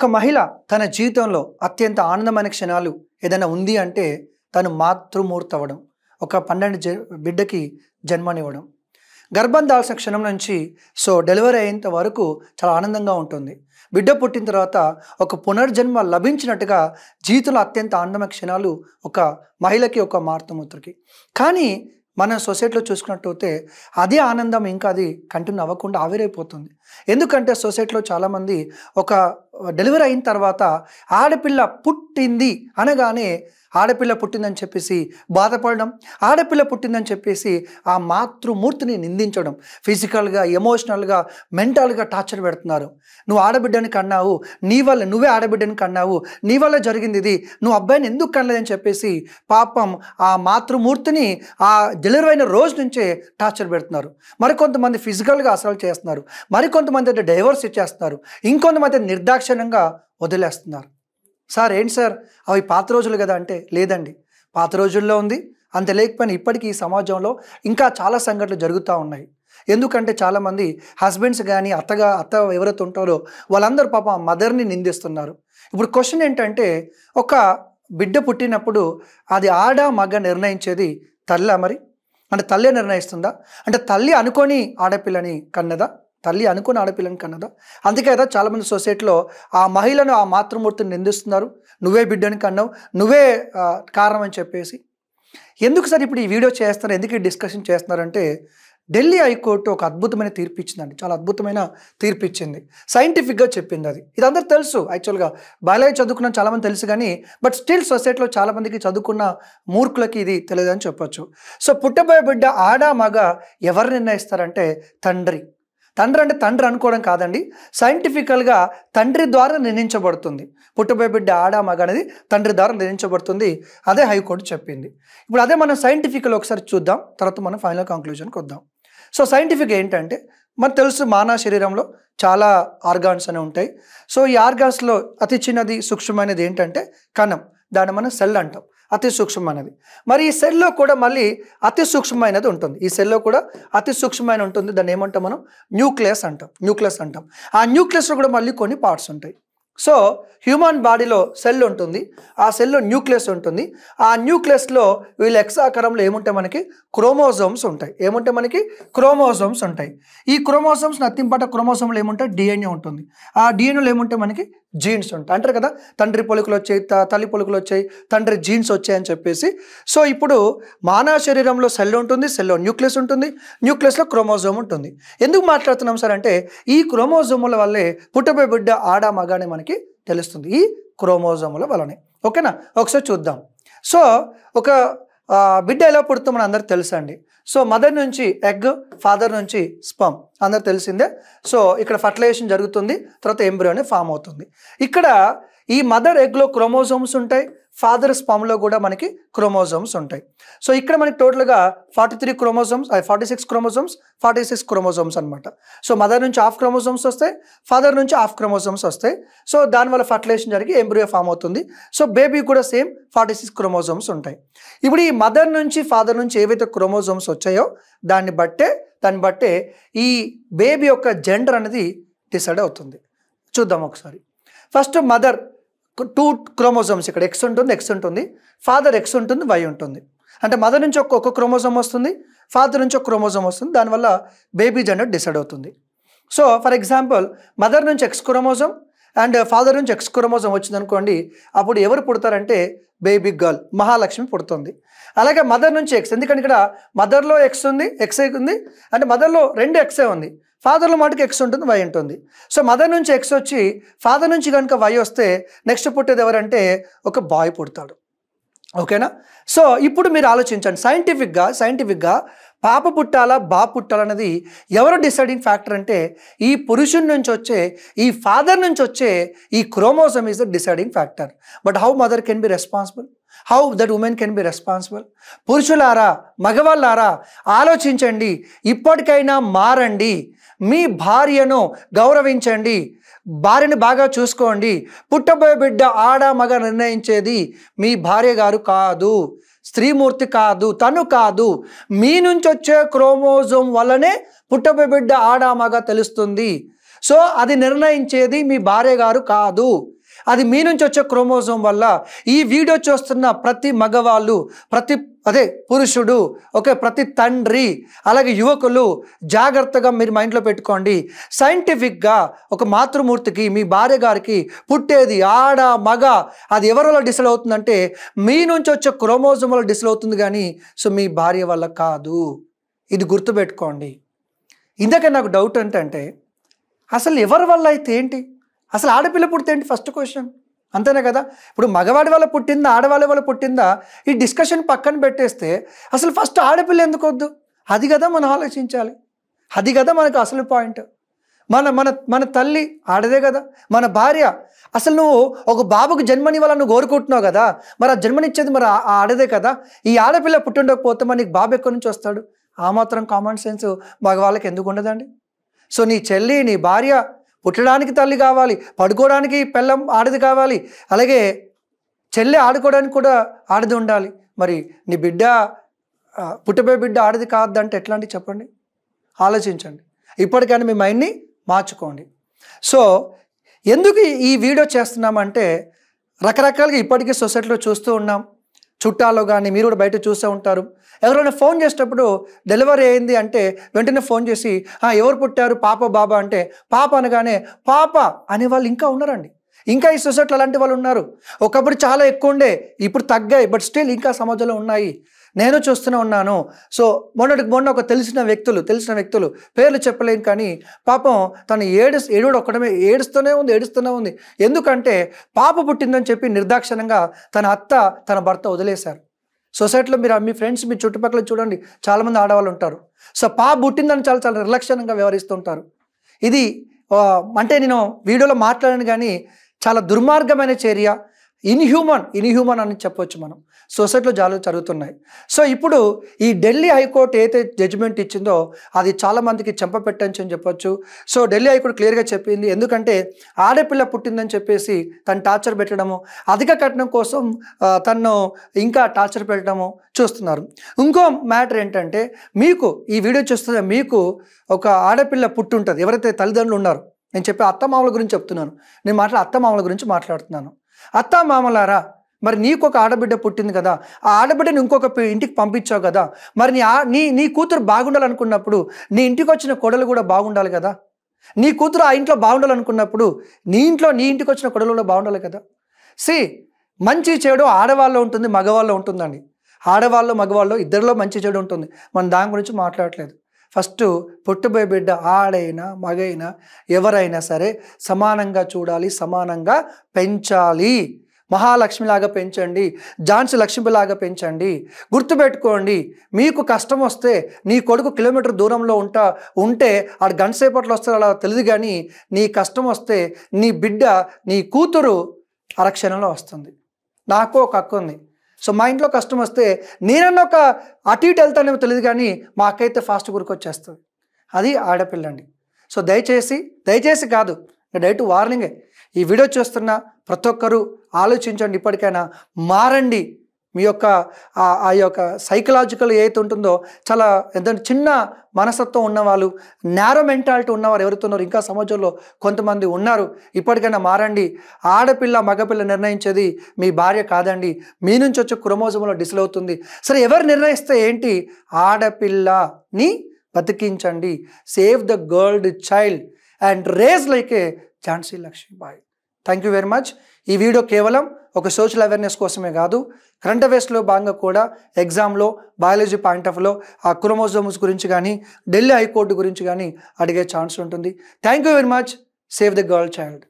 ఒక మహిళ తన జీవితంలో అత్యంత ఆనందమైన క్షణాలు ఏదైనా ఉంది అంటే తను మాతృమూర్తి అవ్వడం, ఒక 12 బిడ్డకి జన్మనివ్వడం. గర్భం దాల్చిన క్షణం నుంచి డెలివరీ అయ్యేంత వరకు చాలా ఆనందంగా ఉంటుంది. బిడ్డ పుట్టిన తర్వాత ఒక పునర్జన్మ లభించినట్టుగా జీవితంలో అత్యంత ఆనందమైన క్షణాలు ఒక మహిళకి, ఒక మాతృమూర్తికి. కానీ మన సొసైటీలో చూసుకున్నట్టయితే అదే ఆనందం ఇంకా అది కంటిన్యూ అవ్వకుండా ఆవిరైపోతుంది. ఎందుకంటే సొసైటీలో చాలామంది ఒక డెలివరీ అయిన తర్వాత ఆడపిల్ల పుట్టింది అనగానే ఆడపిల్ల పుట్టిందని చెప్పేసి బాధపడడం, ఆడపిల్ల పుట్టిందని చెప్పేసి ఆ మాతృమూర్తిని నిందించడం, ఫిజికల్గా, ఎమోషనల్గా, మెంటల్గా టార్చర్ పెడుతున్నారు. నువ్వు ఆడబిడ్డని కన్నావు, నువ్వే ఆడబిడ్డని కన్నావు, నీ వల్ల జరిగింది ఇది, నువ్వు అబ్బాయిని ఎందుకు కనలేదని చెప్పేసి పాపం ఆ మాతృమూర్తిని ఆ డెలివరీ అయిన రోజు నుంచే టార్చర్ పెడుతున్నారు. మరికొంతమంది ఫిజికల్గా అసలు చేస్తున్నారు, మరికొంతమంది అయితే డైవర్స్ ఇచ్చేస్తున్నారు, ఇంకొంతమంది నిర్దాక్షిణ్యంగా వదిలేస్తున్నారు. సార్ ఏంటి సార్ అవి పాత రోజులు కదా అంటే లేదండి, పాత రోజుల్లో ఉంది. అంత లేకపోయినా ఇప్పటికీ ఈ సమాజంలో ఇంకా చాలా సంఘటనలు జరుగుతూ ఉన్నాయి. ఎందుకంటే చాలామంది హస్బెండ్స్ కానీ అత్త ఎవరైతే ఉంటారో వాళ్ళందరూ పాపం మదర్ని నిందిస్తున్నారు. ఇప్పుడు క్వశ్చన్ ఏంటంటే, ఒక బిడ్డ పుట్టినప్పుడు అది ఆడ మగ నిర్ణయించేది తల్లా? మరి అంటే తల్లే నిర్ణయిస్తుందా? అంటే తల్లి అనుకొని ఆడపిల్లని కన్నదా? తల్లి అనుకుని ఆడపిల్లని కన్నదా? అందుకే కదా చాలామంది సొసైటీలో ఆ మహిళను, ఆ మాతృమూర్తిని నిందిస్తున్నారు. నువ్వే బిడ్డని కన్నావు, నువ్వే కారణం అని చెప్పేసి. ఎందుకు సార్ ఇప్పుడు ఈ వీడియో చేస్తున్నారు, ఎందుకు ఈ డిస్కషన్ చేస్తున్నారంటే, ఢిల్లీ హైకోర్టు ఒక అద్భుతమైన తీర్పు ఇచ్చిందండి. చాలా అద్భుతమైన తీర్పు ఇచ్చింది, సైంటిఫిక్గా చెప్పింది. అది ఇది అందరూ తెలుసు. యాక్చువల్గా బయాలజీ చదువుకున్న చాలామంది తెలుసు, కానీ బట్ స్టిల్ సొసైటీలో చాలామందికి చదువుకున్న మూర్ఖులకి ఇది తెలియదని చెప్పొచ్చు. పుట్టబోయే బిడ్డ ఆడ మగ ఎవరు నిర్ణయిస్తారంటే తండ్రి. తండ్రి అంటే తండ్రి అనుకోవడం కాదండి, సైంటిఫికల్గా తండ్రి ద్వారా నిర్ణయించబడుతుంది. పుట్టబోయే బిడ్డ ఆడ మగ అనేది తండ్రి ద్వారా నిర్ణయించబడుతుంది. అదే హైకోర్టు చెప్పింది. ఇప్పుడు అదే మనం సైంటిఫికల్ ఒకసారి చూద్దాం, తర్వాత మనం ఫైనల్ కంక్లూజన్కి వద్దాం. సైంటిఫిక్ ఏంటంటే, మనకు తెలుసు మానవ శరీరంలో చాలా ఆర్గాన్స్ అనేవి ఉంటాయి. ఈ ఆర్గాన్స్లో అతి చిన్నది, సూక్ష్మమైనది ఏంటంటే కణం. దాన్ని మనం సెల్ అంటాం, అతి సూక్ష్మమైనది. మరి ఈ సెల్లో కూడా మళ్ళీ అతి సూక్ష్మమైనది ఉంటుంది. ఈ సెల్లో కూడా అతి సూక్ష్మమైన ఉంటుంది. దాన్ని ఏమంటాం మనం? న్యూక్లియస్ అంటాం. ఆ న్యూక్లియస్లో కూడా మళ్ళీ కొన్ని పార్ట్స్ ఉంటాయి. హ్యూమన్ బాడీలో సెల్ ఉంటుంది, ఆ సెల్లో న్యూక్లియస్ ఉంటుంది. ఆ న్యూక్లియస్లో వీళ్ళ ఎక్సాకారంలో ఏముంటాయి? మనకి క్రోమోజోమ్స్ ఉంటాయి. ఏముంటాయి? మనకి క్రోమోజోమ్స్ ఉంటాయి. ఈ క్రోమోజోమ్స్ నత్తింపాట క్రోమోజోమ్లో ఏముంటాయి? డిఎన్ఏ ఉంటుంది. ఆ డిఎన్ఏలో ఏముంటాయి? మనకి జీన్స్ ఉంటాయి. అంటారు కదా, తండ్రి పొలుకులు వచ్చాయి, తల్లి పొలుకులు వచ్చాయి, తండ్రి జీన్స్ వచ్చాయని చెప్పేసి. ఇప్పుడు మానవ శరీరంలో సెల్ ఉంటుంది, సెల్లో న్యూక్లియస్ ఉంటుంది, న్యూక్లియస్లో క్రోమోజోమ్ ఉంటుంది. ఎందుకు మాట్లాడుతున్నాం సార్ అంటే, ఈ క్రోమోజోముల వల్లే పుట్టబోయే బిడ్డ ఆడ మగ అని మనకి తెలుస్తుంది, ఈ క్రోమోజోముల వలనే. ఓకేనా? ఒకసారి చూద్దాం. ఒక బిడ్డ ఎలా పుడుతుందో మన అందరికి తెలుసు అండి. మదర్ నుంచి ఎగ్, ఫాదర్ నుంచి స్పర్మ్, అందరు తెలిసిందే. ఇక్కడ ఫర్టిలైజేషన్ జరుగుతుంది, తర్వాత ఎంబ్రియో అనేది ఫామ్ అవుతుంది. ఇక్కడ ఈ మదర్ ఎగ్లో క్రోమోజోమ్స్ ఉంటాయి, ఫాదర్ స్పర్మ్లో కూడా మనకి క్రోమోజోమ్స్ ఉంటాయి. ఇక్కడ మనకి టోటల్గా 46 క్రోమోజోమ్స్ అనమాట. మదర్ నుంచి హాఫ్ క్రోమోజోమ్స్ వస్తాయి, ఫాదర్ నుంచి హాఫ్ క్రోమోజోమ్స్ వస్తాయి. దానివల్ల ఫర్టిలైజేషన్ జరిగి ఎంబ్రియో ఫామ్ అవుతుంది. బేబీ కూడా సేమ్ 46 క్రోమోజోమ్స్ ఉంటాయి. ఇప్పుడు ఈ మదర్ నుంచి ఫాదర్ నుంచి ఏవైతే క్రోమోజోమ్స్ వచ్చాయో దాన్ని బట్టే ఈ బేబీ యొక్క జెండర్ అనేది డిసైడ్ అవుతుంది. చూద్దాం ఒకసారి. ఫస్ట్ మదర్ 2 క్రోమోజోమ్స్, ఇక్కడ ఎక్స్ ఉంటుంది, ఫాదర్ ఎక్స్ ఉంటుంది, వై ఉంటుంది. అంటే మదర్ నుంచి ఒక్కొక్క క్రోమోజోమ్ వస్తుంది, ఫాదర్ నుంచి ఒక క్రోమోజోమ్ వస్తుంది. దానివల్ల బేబీ జెండర్ డిసైడ్ అవుతుంది. ఫర్ ఎగ్జాంపుల్, మదర్ నుంచి ఎక్స్ క్రోమోజోమ్ అండ్ ఫాదర్ నుంచి ఎక్స్ క్రోమోజోమ్ వచ్చింది అనుకోండి, అప్పుడు ఎవరు పుడతారంటే బేబీ గర్ల్, మహాలక్ష్మి పుడుతుంది. అలాగే మదర్ నుంచి ఎక్స్, ఎందుకంటే ఇక్కడ మదర్లో ఎక్స్ ఉంది, ఎక్స్ ఉంది, అంటే మదర్లో 2 ఎక్సే ఉంది, ఫాదర్లో మటుకు ఎక్స్ ఉంటుంది, వై ఉంటుంది. మదర్ నుంచి ఎక్స్ వచ్చి ఫాదర్ నుంచి కనుక వై వస్తే నెక్స్ట్ పుట్టేది ఎవరంటే ఒక బాయ్ పుడతాడు. ఓకేనా? ఇప్పుడు మీరు ఆలోచించండి, సైంటిఫిక్గా పాప పుట్టాలా బాబు పుట్టాలన్నది ఎవరు డిసైడింగ్ ఫ్యాక్టర్ అంటే, ఈ పురుషుని నుంచి వచ్చే, ఈ ఫాదర్ నుంచి వచ్చే ఈ chromosome is the deciding factor. But how mother can be responsible, how that women can be responsible? పురుషులారా, మగవాళ్ళారా, ఆలోచించండి, ఇప్పటికైనా మారండి, మీ భార్యను గౌరవించండి, భార్యని బాగా చూసుకోండి. పుట్టబోయే బిడ్డ ఆడ మగ నిర్ణయించేది మీ భార్య గారు కాదు, స్త్రీమూర్తి కాదు, తను కాదు. మీ నుంచి వచ్చే క్రోమోజోమ్ వల్లనే పుట్టబోయే బిడ్డ ఆడ మగ తెలుస్తుంది. సో అది నిర్ణయించేది మీ భార్య గారు కాదు, అది మీ నుంచి వచ్చే క్రోమోజోమ్ వల్ల. ఈ వీడియో చూస్తున్న ప్రతి మగవాళ్ళు, ప్రతి పురుషుడు, ఓకే, ప్రతి తండ్రి, అలాగే యువకులు జాగ్రత్తగా మీరు మైండ్లో పెట్టుకోండి. సైంటిఫిక్గా ఒక మాతృమూర్తికి, మీ భార్య గారికి పుట్టేది ఆడ మగ అది ఎవరి వల్ల డిసైడ్ అవుతుందంటే మీ నుంచి వచ్చే క్రోమోజోమ్ వల్ల డిసైడ్ అవుతుంది, కానీ సో మీ భార్య వల్ల కాదు. ఇది గుర్తుపెట్టుకోండి. ఇందాక నాకు డౌట్ ఏంటంటే అసలు ఎవరి వల్ల అయితే ఏంటి, అసలు ఆడపిల్ల పుడితే ఏంటి ఫస్ట్ క్వశ్చన్, అంతేనే కదా. ఇప్పుడు మగవాడి వల్ల పుట్టిందా ఆడవాళ్ళ వల్ల పుట్టిందా ఈ డిస్కషన్ పక్కన పెట్టేస్తే అసలు ఫస్ట్ ఆడపిల్ల ఎందుకు వద్దు, అది కదా మనం ఆలోచించాలి. అది కదా మనకు అసలు పాయింట్. మన మన మన తల్లి ఆడదే కదా, మన భార్య. అసలు నువ్వు ఒక బాబుకు జన్మనివ్వాలని నువ్వు కోరుకుంటున్నావు కదా, మరి ఆ జన్మనిచ్చేది మరి ఆడదే కదా. ఈ ఆడపిల్ల పుట్టిండకపోతే మరి నీకు బాబు ఎక్కడి నుంచి వస్తాడు? ఆ మాత్రం కామన్ సెన్స్ మగవాళ్ళకి ఎందుకు ఉండదండి? సో నీ చెల్లి, నీ భార్య పుట్టడానికి తల్లి కావాలి, పడుకోవడానికి పెళ్ళం ఆడది కావాలి, అలాగే చెల్లి ఆడుకోవడానికి కూడా ఆడది ఉండాలి. మరి నీ బిడ్డ, పుట్టబోయే బిడ్డ ఆడది కాదంటే ఎట్లాంటి చెప్పండి, ఆలోచించండి. ఇప్పటికైనా మీ మైండ్ని మార్చుకోండి. సో ఎందుకు ఈ వీడియో చేస్తున్నామంటే రకరకాలుగా ఇప్పటికీ సొసైటీలో చూస్తూ ఉన్నాం. చుట్టాలో కానీ మీరు కూడా బయట చూస్తూ ఉంటారు. ఎవరైనా ఫోన్ చేసేటప్పుడు డెలివరీ అయింది అంటే వెంటనే ఫోన్ చేసి ఎవరు పుట్టారు, పాప బాబా అంటే పాప అనగానే పాప అనేవాళ్ళు ఇంకా ఉన్నారండి. ఇంకా ఈ సొసైటీలో అలాంటి వాళ్ళు ఉన్నారు. ఒకప్పుడు చాలా ఎక్కువ ఉండే, ఇప్పుడు తగ్గాయి, బట్ స్టిల్ ఇంకా సమాజంలో ఉన్నాయి. నేను చూస్తూనే ఉన్నాను. సో మొన్న ఒక తెలిసిన వ్యక్తులు పేర్లు చెప్పలేం, కానీ పాపం తను ఏడుస్తూనే ఉంది. ఎందుకంటే పాప పుట్టిందని చెప్పి నిర్దాక్షిణ్యంగా తన అత్త తన భర్త వదిలేశారు. సొసైటీలో మీరు మీ ఫ్రెండ్స్, మీ చుట్టుపక్కల చూడండి, చాలామంది ఆడవాళ్ళు ఉంటారు. సో పాప పుట్టిందని చాలా నిర్లక్ష్యంగా వ్యవహరిస్తుంటారు. ఇది అంటే నేను వీడియోలో మాట్లాడాను, కానీ చాలా దుర్మార్గమైన చర్య, ఇన్హ్యూమన్ అని చెప్పొచ్చు మనం. సొసైటీలో చాలా జరుగుతున్నాయి. సో ఇప్పుడు ఈ ఢిల్లీ హైకోర్టు ఏదైతే జడ్జిమెంట్ ఇచ్చిందో అది చాలామందికి చెంపపెట్టని చెప్పొచ్చు. సో ఢిల్లీ హైకోర్టు క్లియర్గా చెప్పింది, ఎందుకంటే ఆడపిల్ల పుట్టిందని చెప్పేసి తను టార్చర్ పెట్టడము, అధిక కట్నం కోసం తను ఇంకా టార్చర్ పెట్టడము చూస్తున్నారు. ఇంకో మ్యాటర్ ఏంటంటే, మీకు ఈ వీడియో చూస్తే మీకు ఒక ఆడపిల్ల పుట్టుంటుంది, ఎవరైతే తల్లిదండ్రులు ఉన్నారో, నేను చెప్పే అత్తమామల గురించి చెప్తున్నాను, నేను అత్తమామల గురించి మాట్లాడుతున్నాను. అత్తమామలారా, మరి నీకు ఒక ఆడబిడ్డ పుట్టింది కదా, ఆ ఆడబిడ్డని ఇంకొక ఇంటికి పంపించావు కదా, మరి నీ కూతురు బాగుండాలనుకున్నప్పుడు నీ ఇంటికి వచ్చిన కోడలు కూడా బాగుండాలి కదా. నీ కూతురు ఆ ఇంట్లో బాగుండాలనుకున్నప్పుడు నీ ఇంటికి వచ్చిన కోడలు కూడా బాగుండాలి కదా. మంచి చెడు ఆడవాళ్ళు ఉంటుంది, మగవాళ్ళు ఉంటుందండి. ఆడవాళ్ళు మగవాళ్ళు ఇద్దరిలో మంచి చెడు ఉంటుంది. మనం దాని గురించి మాట్లాడట్లేదు. ఫస్ట్ పుట్టబోయే బిడ్డ ఆడైనా మగైనా ఎవరైనా సరే సమానంగా చూడాలి, సమానంగా పెంచాలి. మహాలక్ష్మిలాగా పెంచండి, ఝాన్సీ లక్ష్మిలాగా పెంచండి. గుర్తుపెట్టుకోండి, మీకు కష్టం వస్తే నీ కొడుకు కిలోమీటర్ దూరంలో ఉంటే ఆడు గంట సేపట్లో వస్తే అలా తెలియదు, కానీ నీ కష్టం వస్తే నీ బిడ్డ, నీ కూతురు అరక్షణంలో వస్తుంది. నాకు ఒక హక్కు ఉంది. సో మా ఇంట్లో కష్టం వస్తే నేనన్నా ఒక అటు ఇటు వెళ్తానేమో తెలియదు, కానీ మా అక్క అయితే ఫాస్ట్ గురికొచ్చేస్తుంది. అది ఆడపిల్లండి. సో దయచేసి కాదు, డైరెక్ట్ వార్నింగే. ఈ వీడియో చూస్తున్న ప్రతి ఒక్కరూ ఆలోచించండి, ఇప్పటికైనా మారండి. మీ యొక్క ఆ యొక్క సైకలాజికల్ ఏదైతే ఉంటుందో చాలా ఎంతంటే చిన్న మనస్తత్వం ఉన్నవాళ్ళు, నేరో మెంటాలిటీ ఉన్నవారు ఎవరైతే ఉన్నారో ఇంకా సమాజంలో కొంతమంది ఉన్నారు. ఇప్పటికైనా మారండి. ఆడపిల్ల మగపిల్ల నిర్ణయించేది మీ భార్య కాదండి, మీ నుంచి వచ్చే క్రోమోజోమ్లో డిసైడ్ అవుతుంది. సరే ఎవరు నిర్ణయిస్తే ఏంటి, ఆడపిల్లని బతికించండి. Save the girl child and raise like a Jhansi Lakshmibai. Thank you very much. ఈ వీడియో కేవలం ఒక సోషల్ అవేర్నెస్ కోసమే కాదు, కరెంట్ అఫైర్స్లో భాగంగా కూడా ఎగ్జామ్లో బయాలజీ పాయింట్ ఆఫ్ వ్యూలో ఆ క్రోమోజోమ్స్ గురించి కానీ ఢిల్లీ హైకోర్టు గురించి కానీ అడిగే ఛాన్స్ ఉంటుంది. Thank you very much. Save the girl child.